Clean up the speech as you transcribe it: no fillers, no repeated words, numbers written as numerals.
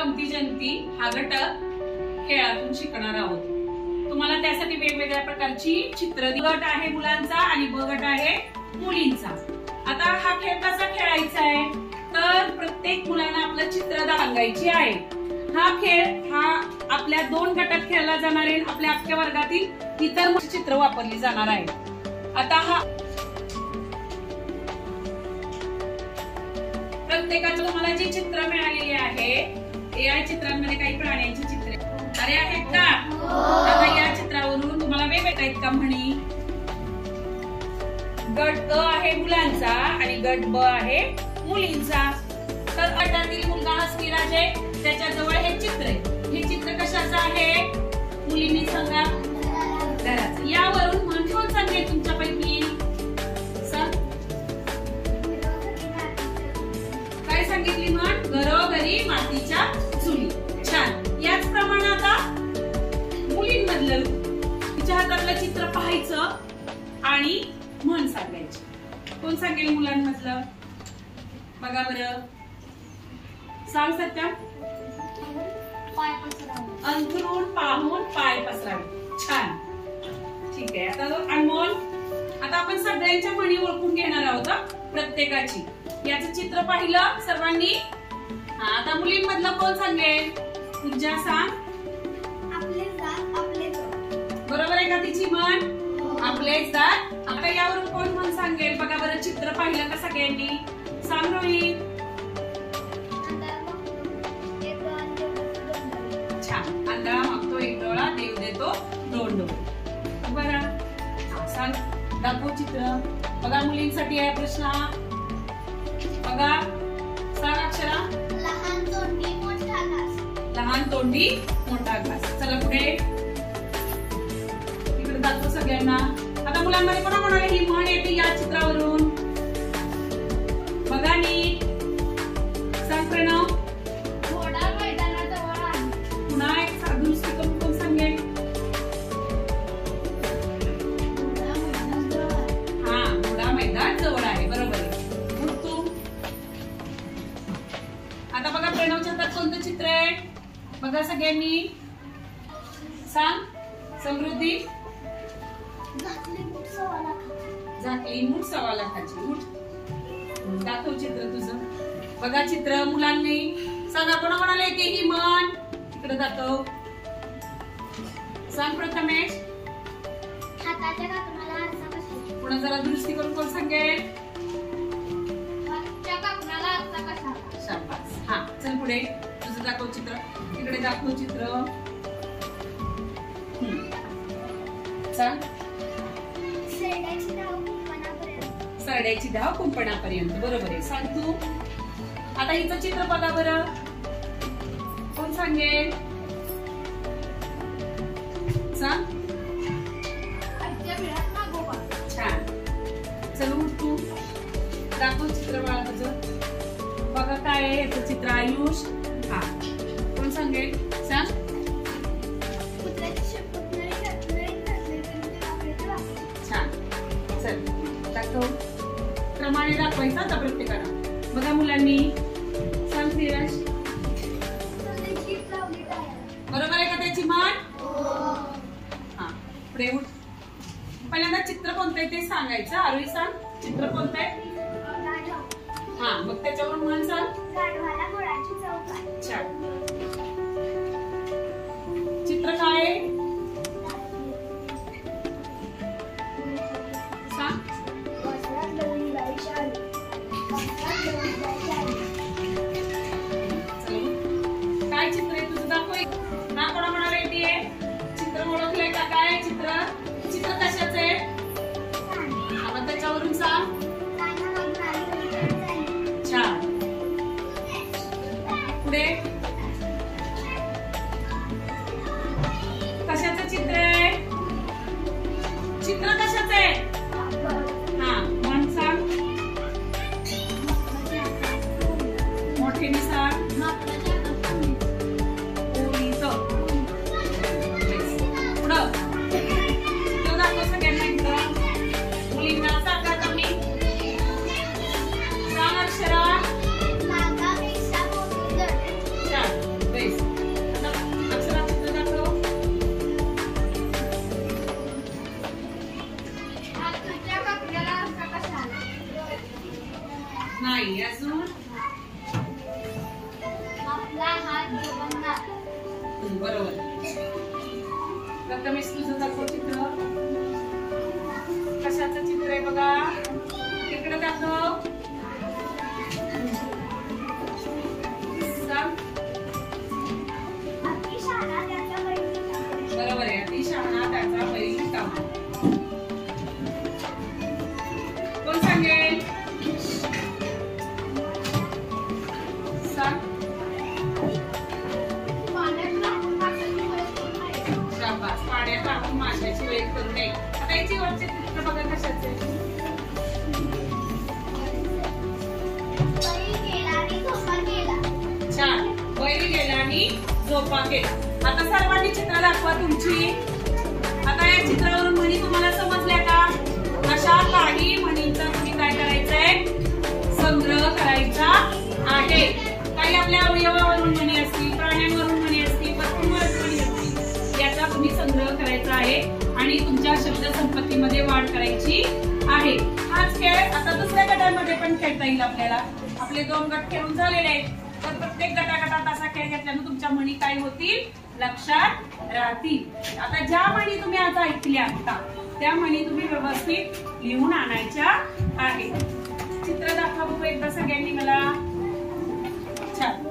गमती जंती हा घटक खेळातून शिकणार आहोत। तुम्हाला त्यासाठी वेगवेगळ्या प्रकारची चित्र, गट आहे मुलांचा आणि ब गट आहे मुलींचा। आता हा खेळ कसा खेळायचा आहे तर प्रत्येक मुलांना आपलं चित्र दाखवायची आहे। हा खेळ आपल्या 2 गटात खेळला जाणार आहे। आपल्या अख्ख्या वर्गातील इतर चित्र वापरली जाणार आहे। आता हा प्रत्येकाचं तुम्हाला जी चित्र मिळालेली आहे या चित्रांमध्ये काही प्राण्यांची चित्रे अरे आहेत का? आता या चित्रावरून तुम्हाला वेगवेगळ्या आहेत का म्हणी? गट अ आहे मुलांचा आणि गट ब आहे मुलींचा। तर गटातील मुलगा हा श्रीराज आहे, त्याच्या जवळ हे चित्र आहे। हे चित्र कशाचं आहे? मुलींनी सांगा घराचं। यावरून म्हण कोण सांगेल तुमच्यापैकी? काय सांगितली म्हण? घरोघरी मातीच्या चुली। छान। याच प्रमाणे आता मुलींमधलं तिच्या हातातलं चित्र पाहायचं आणि म्हण सांगायची। कोण सांगेल मुलांमधलं? बघा बरं, सांग सत्यम। अंथरूण पाहून पाय पसरावे। छान, ठीक आहे। आता अनमोल, आता आपण सगळ्यांच्या म्हणी ओळखून घेणार आहोत प्रत्येकाची। याचं चित्र पाहिलं सर्वांनी? आता मुलींमधलं कोण सांगेल? पूजा सांग। बरोबर आहे का तिची म्हण? आपलेच दात। आता यावरून कोण म्हण सांगेल? बघा बरं, चित्र पाहिलं का सगळ्यांनी? सांग रोहित। छान। आंधळा मागतो एक डोळा, देव देतो 2 डोळे। बरं, सांग, दाखव चित्र। बघा मुलींसाठी आहे प्रश्न। बघा, सांग अक्षरा। लहान तोंडी मोठा घास। लहान तोंडी मोठा घास। चला पुढे, इकडे दाखव सगळ्यांना। आता मुलांमध्ये कोणा कोणाला ही म्हण येते या चित्रावरून? बघा नीट, सांग प्रणव। घोडा मैदानाजवळ आहे। पुन्हा एक दुरुस्ती करून कोण सांगेल? हा, घोडा मैदान जवळ आहे, बरोबर आहे। तू आता बघा प्रणवच्या हातात कोणतं चित्र आहे? बघा सगळ्यांनी, सांग। समृद्धी झाकली मूठ 1.25 लाखाची। मूठ दाखव चित्र तुझं। बघा चित्र मुलांनी सांगा कोणा कोणाला येते ही म्हण? इकडे दाखव, सांग प्रथमेश। हाताच्या काकणाला आरसा कशाचा? पुन्हा जरा दुरुस्ती करून कोण सांगेल? हाताच्या काकणाला आरसा कशाचा? शाबास। हा, चल पुढे, तुझं दाखव चित्र। इकडे दाखव चित्र, सांग। सरड्याची धाव कुंपणापर्यंत। बरोबर आहे, सांग तू। आता हिचं चित्र बघा बरं, कोण सांगेल? सांग। छान, चल उठ तू, दाखव चित्र बाळा तुझं। बघा काय आहे याचं चित्र? आयुष। हा, कोण सांगेल? सांग। छान, चल दाखव। क्रमाने दाखवायचा आता प्रत्येकाला। बघा मुलांनी, सांग श्रीराज। बरोबर आहे का त्याची म्हण? हा, पुढे उठ। पहिल्यांदा चित्र कोणतं आहे ते सांगायचं। आरोही सांग, चित्र कोणतं आहे? हा, मग त्याच्यावरून म्हण सांग। छान, चित्र काय आहे? काय चित्र आहे तुझं? दाखव ना। कोणा कोणाला येते चित्र? ओळखलंय का? काय चित्र? चित्र कशाचं आहे? मग त्याच्यावरून सांग। छान, पुढे कशाचं चित्र आहे? चित्र कशाचं आहे? हा, म्हण सांग। मोठे सांग। मुलींना सांगा तुम्ही नाही. अजून आपला हात जगन्नाथ. बरोबर. प्रथमेश तुझं दाखव चित्र. कशाचं चित्र आहे बघा. इकडे दाखव. बरोबर आहे. अति शहाणा त्याचा बैल कामा. कोण सांगेल. सांग. शाबास. पाण्यात राहून माशाची वेळ करू नये. आता याची वरचे चित्र बघा कशाचे. छान. बैल गेला आणि झोपा केला. आता सर्वांनी चित्र दाखवा तुमची. आता या चित्रावरून म्हणी तुम्हाला समजल्या का. अशा काही म्हणींचा तुम्ही काय करायचंय. संग्रह करायचा आहे. काही आपल्या अवयवावरून म्हणी असतील, प्राण्यांवरून म्हणी असतील, वस्तूंवरून म्हणी असतील, याचा तुम्ही संग्रह करायचा आहे आणि तुमच्या शब्द संपत्तीमध्ये वाढ करायची आहे. हाच खेळ आता दुसऱ्या गटामध्ये पण खेळता येईल आपल्याला. आपले 2 गट खेळून झालेले आहेत. तर प्रत्येक गटागटात असा खेळ घेतल्यानं तुमच्या म्हणी काय होतील. लक्षात राहतील. आता ज्या म्हणी तुम्ही आज ऐकल्या आता त्या म्हणी तुम्ही व्यवस्थित लिहून आणायच्या आहेत. चित्र दाखवा बघू एकदा सगळ्यांनी मला. छान.